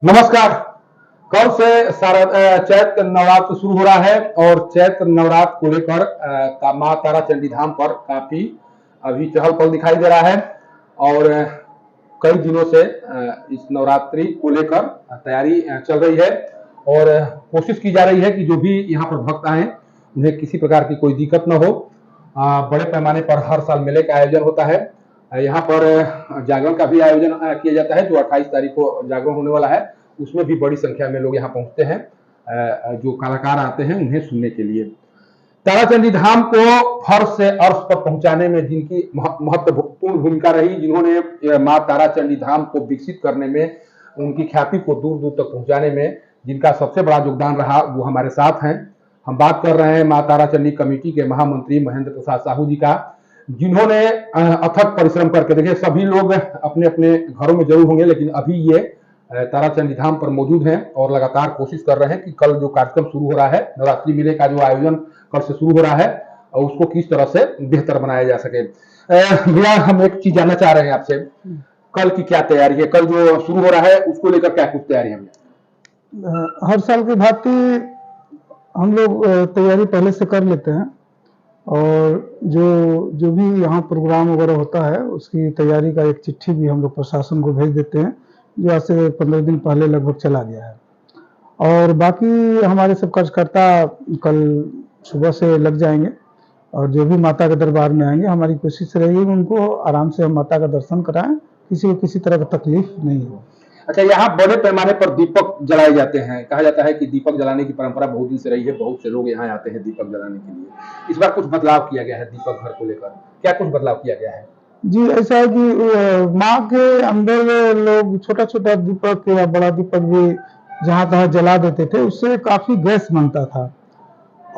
नमस्कार। कल से चैत्र नवरात्र शुरू हो रहा है और चैत्र नवरात्र को लेकर माँ तारा चंडी धाम पर काफी अभी चहल पहल दिखाई दे रहा है और कई दिनों से इस नवरात्रि को लेकर तैयारी चल रही है और कोशिश की जा रही है कि जो भी यहाँ पर भक्त आए उन्हें किसी प्रकार की कोई दिक्कत न हो। बड़े पैमाने पर हर साल मेले का आयोजन होता है। यहाँ पर जागरण का भी आयोजन किया जाता है जो 28 तारीख को जागरण होने वाला है। उसमें भी बड़ी संख्या में लोग यहाँ पहुंचते हैं जो कलाकार आते हैं उन्हें सुनने के लिए। ताराचंडी धाम को फर्श से अर्श पर पहुंचाने में जिनकी महत्वपूर्ण भूमिका रही, जिन्होंने माँ ताराचंडी धाम को विकसित करने में, उनकी ख्याति को दूर दूर तक पहुंचाने में जिनका सबसे बड़ा योगदान रहा, वो हमारे साथ हैं। हम बात कर रहे हैं माँ ताराचंडी कमेटी के महामंत्री महेंद्र प्रसाद साहू जी का, जिन्होंने अथक परिश्रम करके, देखिए सभी लोग अपने अपने घरों में जरूर होंगे लेकिन अभी ये ताराचंडी धाम पर मौजूद हैं और लगातार कोशिश कर रहे हैं कि कल जो कार्यक्रम शुरू हो रहा है, नवरात्रि मेले का जो आयोजन कल से शुरू हो रहा है, उसको किस तरह से बेहतर बनाया जा सके। भैया, हम एक चीज जानना चाह रहे हैं आपसे, कल की क्या तैयारी है? कल जो शुरू हो रहा है उसको लेकर क्या कुछ तैयारी है? हर साल की भांति हम लोग तैयारी पहले से कर लेते हैं और जो भी यहाँ प्रोग्राम वगैरह होता है उसकी तैयारी का एक चिट्ठी भी हम लोग प्रशासन को भेज देते हैं, जो आज से 15 दिन पहले लगभग चला गया है। और बाकी हमारे सब कार्यकर्ता कल सुबह से लग जाएंगे और जो भी माता के दरबार में आएंगे, हमारी कोशिश रहेगी उनको आराम से हम माता का दर्शन कराएं, किसी को किसी तरह का तकलीफ नहीं हो। अच्छा, यहाँ बड़े पैमाने पर दीपक जलाए जाते हैं, कहा जाता है कि दीपक जलाने की परंपरा बहुत दिन से रही है, बहुत से लोग यहाँ आते हैं दीपक जलाने के लिए। इस बार कुछ बदलाव किया गया है दीपक घर को लेकर, क्या कुछ बदलाव किया गया है? जी, ऐसा है कि माँ के अंदर लोग छोटा छोटा दीपक या बड़ा दीपक भी जहाँ तहाँ जला देते थे, उससे काफी गैस बनता था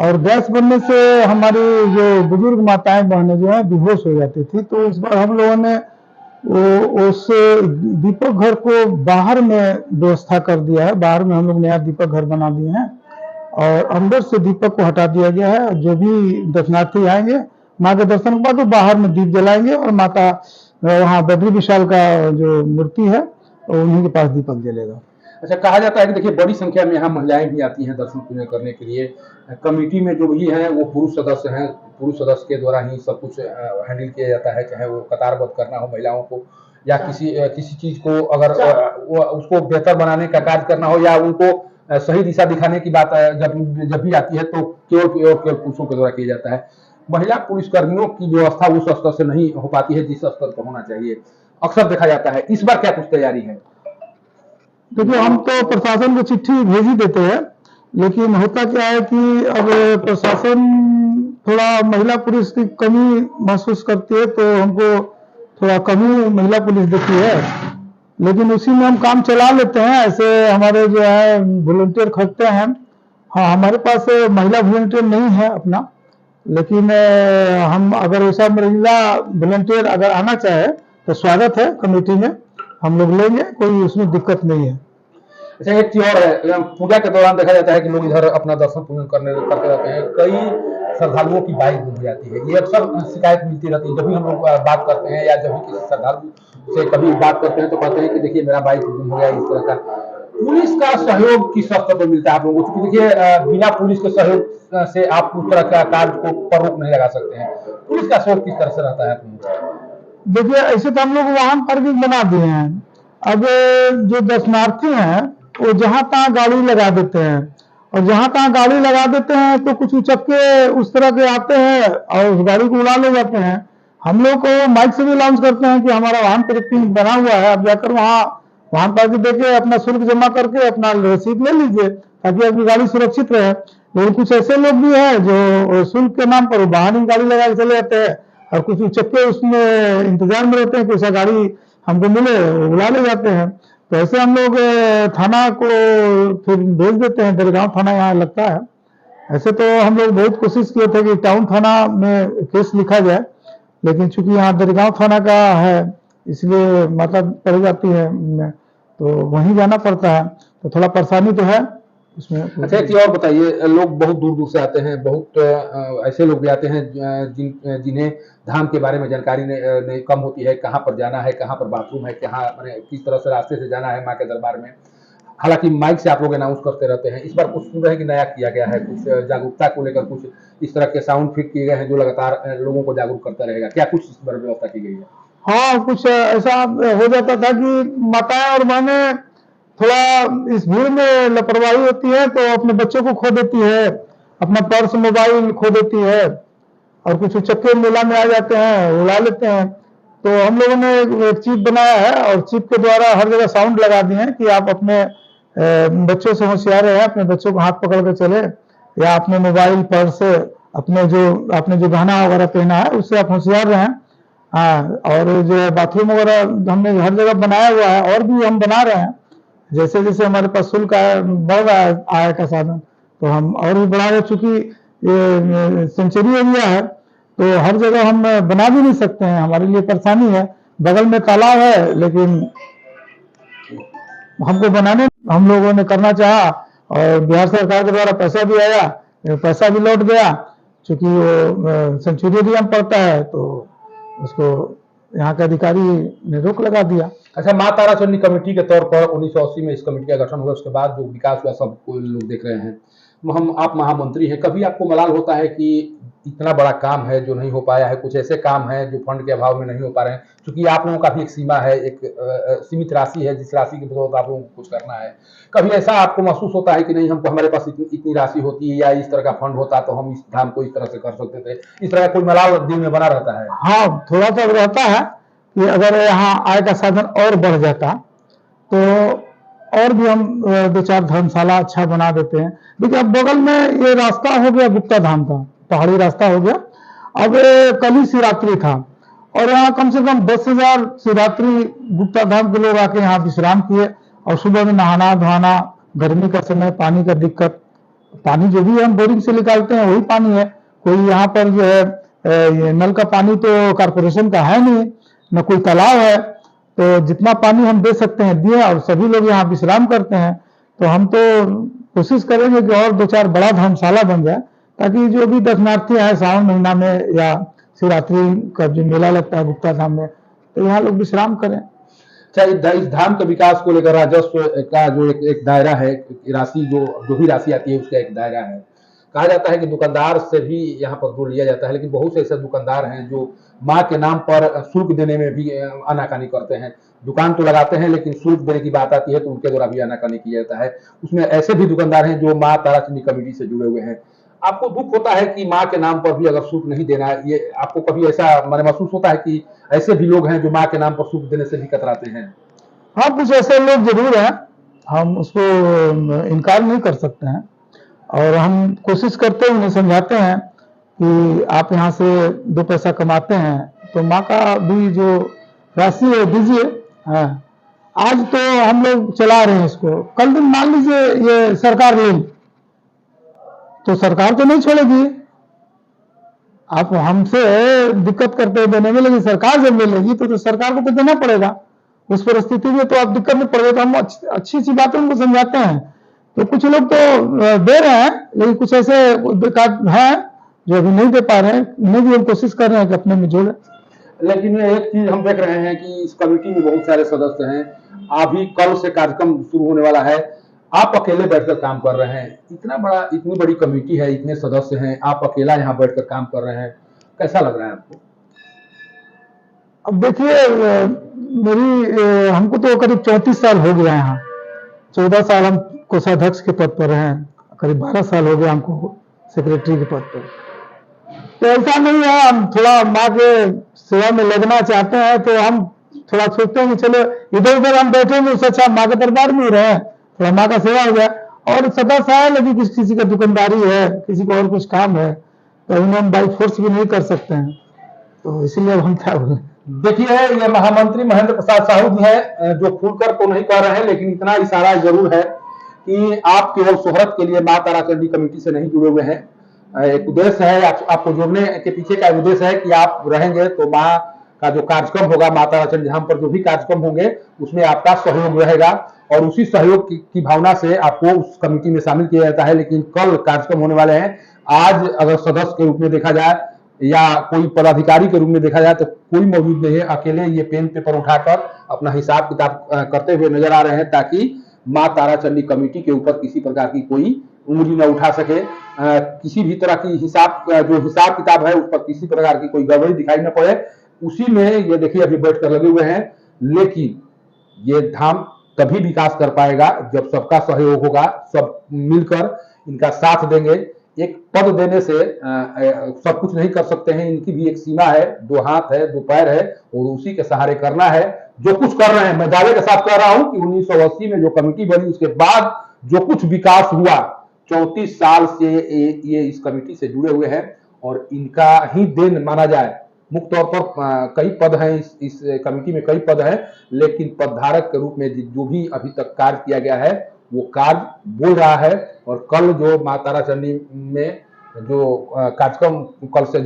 और गैस बनने से हमारी जो बुजुर्ग माताएं बहनें जो है बेहोश हो जाती थी। तो इस बार हम लोगों ने उस दीपक घर को बाहर में व्यवस्था कर दिया है। बाहर में हम लोग नया दीपक घर बना दिए हैं और अंदर से दीपक को हटा दिया गया है। जो भी दर्शनार्थी आएंगे माँ के दर्शन के बाद वो बाहर में दीप जलाएंगे और माता वहाँ बद्री विशाल का जो मूर्ति है उन्हीं के पास दीपक जलेगा। अच्छा, कहा जाता है कि देखिए बड़ी संख्या में यहाँ महिलाएं भी आती हैं दर्शन पूजन करने के लिए। कमेटी में जो भी हैं वो पुरुष सदस्य हैं, पुरुष सदस्य के द्वारा ही सब कुछ हैंडल किया जाता है, चाहे वो कतारबद्ध करना हो महिलाओं को या किसी चीज को अगर उसको बेहतर बनाने का कार्य करना हो या उनको सही दिशा दिखाने की बात जब भी आती है तो केवल पुरुषों के द्वारा किया जाता है। महिला पुलिसकर्मियों की व्यवस्था उस स्तर से नहीं हो पाती है जिस स्तर पर होना चाहिए, अक्सर देखा जाता है। इस बार क्या कुछ तैयारी है? देखिए, हम तो प्रशासन को चिट्ठी भेज ही देते हैं, लेकिन होता क्या है कि अब प्रशासन थोड़ा महिला पुलिस की कमी महसूस करती है, तो हमको थोड़ा कमी महिला पुलिस दिखती है, लेकिन उसी में हम काम चला लेते हैं। ऐसे हमारे जो है वॉलंटियर खटते हैं। हाँ, हमारे पास महिला वॉलंटियर नहीं है अपना, लेकिन हम अगर ऐसा महिला वॉलंटियर अगर आना चाहे तो स्वागत है कमेटी में, हम लोग लेंगे, कोई उसमें दिक्कत नहीं है। अच्छा, एक चीज और है, पूजा के दौरान देखा जाता है कि लोग इधर अपना दर्शन पूजन करते रहते हैं, कई श्रद्धालुओं की बाइक डूब जाती है। ये अक्सर शिकायत मिलती रहती है, जब भी हम लोग बात करते हैं या जब भी किसी श्रद्धालु से कभी बात करते हैं तो कहते हैं कि देखिए मेरा बाइक गुम हो गया। इस तरह का पुलिस का सहयोग किस स्तर पर मिलता है आप लोगों को? क्योंकि देखिए बिना पुलिस के सहयोग से आप उस तरह का कार्य को पर रोक नहीं लगा सकते हैं। पुलिस का सहयोग किस तरह से रहता है आप लोगों का? देखिए, ऐसे तो हम लोग वाहन पार्किंग बना दिए हैं। अब जो दर्शनार्थी हैं वो जहां तहां गाड़ी लगा देते हैं और जहां तहां गाड़ी लगा देते हैं तो कुछ उचक्के उस तरह के आते हैं और उस गाड़ी को उड़ा ले जाते हैं। हम लोग को माइक से भी अनाउंस करते हैं कि हमारा वाहन पार्किंग बना हुआ है, आप जाकर वहाँ वाहन पार्किंग देके अपना शुल्क जमा करके अपना रसीद ले लीजिए ताकि आपकी गाड़ी सुरक्षित रहे। लेकिन कुछ ऐसे लोग भी हैं जो शुल्क के नाम पर बाहर ही गाड़ी लगा के चले जाते हैं और कुछ उचक्के उसमें इंतजार में रहते हैं कि ऐसा गाड़ी हमको मिले, बुला ले जाते हैं। तो ऐसे हम लोग थाना को फिर भेज देते हैं, दरगांव थाना यहाँ लगता है। ऐसे तो हम लोग बहुत कोशिश किए थे कि टाउन थाना में केस लिखा जाए, लेकिन चूंकि यहाँ दरगांव थाना का है इसलिए माता पड़ जाती है, तो वहीं जाना पड़ता है, तो थोड़ा परेशानी तो है उसमें। अच्छा, एक चीज और बताइए, लोग बहुत दूर दूर से आते हैं, बहुत ऐसे लोग भी आते हैं जिन्हें धाम के बारे में जानकारी नहीं कम होती है, कहाँ पर जाना है, कहाँ पर बाथरूम है, कहाँ किस तरह से रास्ते से जाना है माँ के दरबार में। हालांकि माइक से आप लोग अनाउंस करते रहते हैं, इस बार कुछ सुन रहे हैं कि नया किया गया है, कुछ जागरूकता को लेकर कुछ इस तरह के साउंड फिट किए गए हैं जो लगातार लोगों को जागरूक करता रहेगा, क्या कुछ इस बार व्यवस्था की गई है? हाँ, कुछ ऐसा हो जाता था कि माताएं और बहनें थोड़ा इस भीड़ में लापरवाही होती है तो अपने बच्चों को खो देती है, अपना पर्स मोबाइल खो देती है, और कुछ उचक्के मेला में आ जाते हैं, उड़ा लेते हैं। तो हम लोगों ने एक चिप बनाया है और चिप के द्वारा हर जगह साउंड लगा दिए हैं कि आप अपने बच्चों से होशियार रहें, अपने बच्चों को हाथ पकड़ के चले, या अपने मोबाइल पर्स आपने जो गहना वगैरह पहना है उससे आप होशियार रहें। हाँ, और जो बाथरूम वगैरह हमने हर जगह बनाया हुआ है, और भी हम बना रहे हैं। जैसे जैसे हमारे पास शुल्क बढ़ रहा है आय का साधन, तो हम और भी बढ़ा रहे, चूंकि ये सेंचुरी एरिया है तो हर जगह हम बना भी नहीं सकते हैं, हमारे लिए परेशानी है। बगल में तालाब है लेकिन हमको बनाने हम लोगों ने करना चाहा, और बिहार सरकार के द्वारा पैसा भी आया, पैसा भी लौट गया, चूंकि वो सेंचुरी एरिया में पड़ता है तो उसको यहाँ के अधिकारी ने रोक लगा दिया। अच्छा, माँ ताराचंडी कमेटी के तौर पर 1980 में इस कमेटी का गठन हुआ, उसके बाद जो विकास हुआ सब को लोग देख रहे हैं। हम आप महामंत्री हैं, कभी आपको मलाल होता है कि इतना बड़ा काम है जो नहीं हो पाया है, कुछ ऐसे काम हैं जो फंड के अभाव में नहीं हो पा रहे हैं, क्योंकि आप लोगों का भी एक सीमा है, एक सीमित राशि है जिस राशि के बदौलत आप लोगों को कुछ करना है। कभी ऐसा आपको महसूस होता है कि नहीं, हमको हमारे पास इतनी राशि होती है या इस तरह का फंड होता तो हम इस काम को इस तरह से कर सकते थे, इस तरह का कोई मलाल दिल में बना रहता है? हाँ, थोड़ा सा रहता है कि अगर यहाँ आय का साधन और बढ़ जाता तो और भी हम 2-4 धर्मशाला अच्छा बना देते हैं। देखिए, अब बगल में ये रास्ता हो गया गुप्ता धाम का, पहाड़ी रास्ता हो गया। अब कल ही शिवरात्रि था और यहाँ कम से कम 10,000 शिवरात्रि गुप्ता धाम के लोग आके यहाँ विश्राम किए, और सुबह में नहाना धोना, गर्मी का समय पानी का दिक्कत, पानी जो भी हम बोरिंग से निकालते हैं वही पानी है, कोई यहाँ पर जो है ये नल का पानी तो कारपोरेशन का है नहीं, न कोई तालाब है, तो जितना पानी हम दे सकते हैं दिए, और सभी लोग यहाँ विश्राम करते हैं। तो हम तो कोशिश करेंगे कि और 2-4 बड़ा धर्मशाला बन जाए, ताकि जो भी दर्शनार्थी आए सावन महीना में या शिवरात्रि का जो मेला लगता है गुप्ता धाम में, तो यहाँ लोग विश्राम करें। अच्छा, इस धाम के विकास को लेकर राजस्व का जो एक दायरा है, राशि जो भी राशि आती है उसका एक दायरा है। कहा जाता है कि दुकानदार से भी यहाँ पर जोड़ लिया जाता है, लेकिन बहुत से ऐसे दुकानदार हैं जो माँ के नाम पर शुल्क देने में भी आनाकानी करते हैं। दुकान तो लगाते हैं लेकिन शुल्क देने की बात आती है तो उनके द्वारा भी आनाकानी किया जाता है। उसमें ऐसे भी दुकानदार हैं जो माँ ताराचंडी कमेटी से जुड़े हुए हैं। आपको दुख होता है कि माँ के नाम पर भी अगर शुल्क नहीं देना है, ये आपको कभी ऐसा मन महसूस होता है कि ऐसे भी लोग हैं जो माँ के नाम पर शुल्क देने से भी कतराते हैं? हाँ, कुछ ऐसे लोग जरूर हैं, हम उसको इनकार नहीं कर सकते हैं, और हम कोशिश करते हैं, उन्हें समझाते हैं कि आप यहाँ से 2 पैसा कमाते हैं तो माँ का भी जो राशि है दीजिए। हाँ, आज तो हम लोग चला रहे हैं इसको, कल दिन मान लीजिए ये सरकार ले तो सरकार तो नहीं छोड़ेगी, आप हमसे दिक्कत करते देने में, लेकिन सरकार जब ले लेगी तो सरकार को तो देना पड़ेगा। उस परिस्थिति में तो आप दिक्कत में पड़ गए, तो हम अच्छी अच्छी बातें उनको समझाते हैं। तो कुछ लोग तो दे रहे हैं, लेकिन कुछ ऐसे हैं जो अभी नहीं दे पा रहे हैं, उन्हें भी हम कोशिश कर रहे हैं कि अपने में जोड़े। लेकिन एक चीज हम देख रहे हैं कि इस कमेटी में बहुत सारे सदस्य हैं, अभी कल से कार्यक्रम शुरू होने वाला है, आप अकेले बैठकर काम कर रहे हैं, इतनी बड़ी कमेटी है, इतने सदस्य हैं, आप अकेला यहाँ बैठकर काम कर रहे हैं, कैसा लग रहा है आपको? अब देखिए, हमको तो करीब 34 साल हो गया यहाँ, 14 साल हम कोषाध्यक्ष के पद पर हैं, करीब 12 साल हो गया हमको सेक्रेटरी के पद पर। तो ऐसा नहीं है, हम थोड़ा माँ के सेवा में लगना चाहते हैं तो हम थोड़ा सोचते हैं कि चलो इधर उधर हम बैठेंगे, उससे अच्छा माँ के दरबार में ही रहे, थोड़ा माँ का सेवा हो जाए। और सदस्य है लेकिन किसी का दुकानदारी है, किसी को और कुछ काम है, तो उन्हें हम बाई फोर्स भी नहीं कर सकते हैं, तो इसीलिए हम क्या बोले। देखिए, ये महामंत्री महेंद्र प्रसाद साहू जी हैं, जो खुलकर तो नहीं कह रहे हैं लेकिन इतना इशारा जरूर है कि आप केवल शोहरत के लिए माँ ताराचंडी कमेटी से नहीं जुड़े हुए हैं। एक उद्देश्य है, आपको जोड़ने के पीछे का उद्देश्य है कि आप रहेंगे तो माँ का जो कार्यक्रम होगा, माँ ताराचंडी धाम पर जो भी कार्यक्रम होंगे उसमें आपका सहयोग रहेगा, और उसी सहयोग की भावना से आपको उस कमेटी में शामिल किया जाता है। लेकिन कल कार्यक्रम होने वाले हैं, आज अगर सदस्य के रूप में देखा जाए या कोई पदाधिकारी के रूप में देखा जाए तो कोई मौजूद नहीं है, अकेले ये पेन पेपर उठाकर अपना हिसाब किताब करते हुए नजर आ रहे हैं, ताकि माँ तारा चंडी कमेटी के ऊपर किसी प्रकार की कोई उंगली न उठा सके, किसी भी तरह की जो हिसाब किताब है उस पर किसी प्रकार की कोई गड़बड़ी दिखाई न पड़े, उसी में ये देखिए अभी बैठ कर लगे हुए हैं। लेकिन ये धाम तभी विकास कर पाएगा जब सबका सहयोग होगा, सब मिलकर इनका साथ देंगे। एक पद देने से सब कुछ नहीं कर सकते हैं, इनकी भी एक सीमा है, 2 हाथ है, 2 पैर है और उसी के सहारे करना है जो कुछ कर रहे हैं। मैं दावे के साथ कह रहा हूं कि 1980 में जो कमेटी बनी उसके बाद जो कुछ विकास हुआ, 34 साल से ये इस कमेटी से जुड़े हुए हैं और इनका ही देन माना जाए। मुख्य तौर पर कई पद हैं इस कमेटी में, कई पद हैं, लेकिन पदधारक के रूप में जो भी अभी तक कार्य किया गया है वो कार्य बोल रहा है। और कल जो माँ तारा चंडी में जो कार्यक्रम, कल से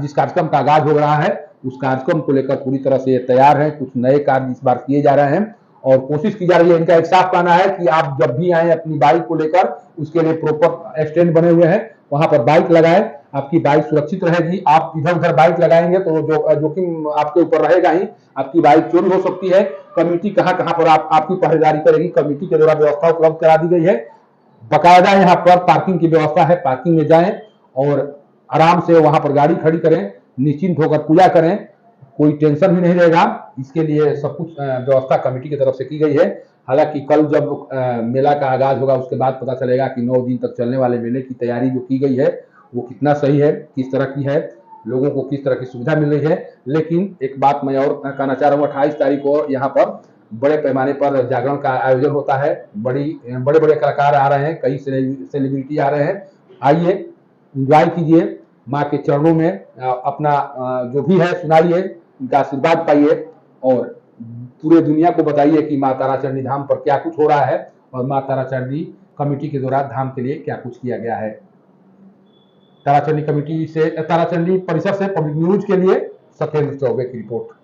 जिस कार्यक्रम का आगाज हो रहा है उस कार्यक्रम को लेकर पूरी तरह से ये तैयार है। कुछ नए कार्य इस बार किए जा रहे हैं और कोशिश की जा रही है। इनका एक साफ कहना है कि आप जब भी आए अपनी बाइक को लेकर, उसके लिए प्रॉपर स्टैंड बने हुए हैं, वहां पर बाइक लगाएं, आपकी बाइक सुरक्षित रहेगी। आप इधर उधर बाइक लगाएंगे तो जोखिम आपके ऊपर रहेगा ही, आपकी बाइक चोरी हो सकती है। कमेटी कहां कहां पर आपकी पहरेदारी करेगी, कमेटी के द्वारा व्यवस्था उपलब्ध करा दी गई है। बकायदा यहाँ पर पार्किंग की व्यवस्था है, पार्किंग में जाएं और आराम से वहां पर गाड़ी खड़ी करें, निश्चिंत होकर पूजा करें, कोई टेंशन भी नहीं रहेगा। इसके लिए सब कुछ व्यवस्था कमेटी की तरफ से की गई है। हालांकि कल जब मेला का आगाज होगा उसके बाद पता चलेगा कि 9 दिन तक चलने वाले मेले की तैयारी जो की गई है वो कितना सही है, किस तरह की है, लोगों को किस तरह की सुविधा मिल रही है। लेकिन एक बात मैं और कहना चाह रहा हूँ, 28 तारीख को यहाँ पर बड़े पैमाने पर जागरण का आयोजन होता है। बड़े बड़े कलाकार आ रहे हैं, कई सेलिब्रिटी आ रहे हैं। आइए एंजॉय कीजिए, माँ के चरणों में अपना जो भी है सुनाइए, उनका आशीर्वाद पाइए और पूरे दुनिया को बताइए कि माँ तारा चंडी धाम पर क्या कुछ हो रहा है और माँ तारा चंडी कमेटी के द्वारा धाम के लिए क्या कुछ किया गया है। तारा चंडी परिसर से पब्लिक न्यूज के लिए सत्येंद्र चौबे की रिपोर्ट।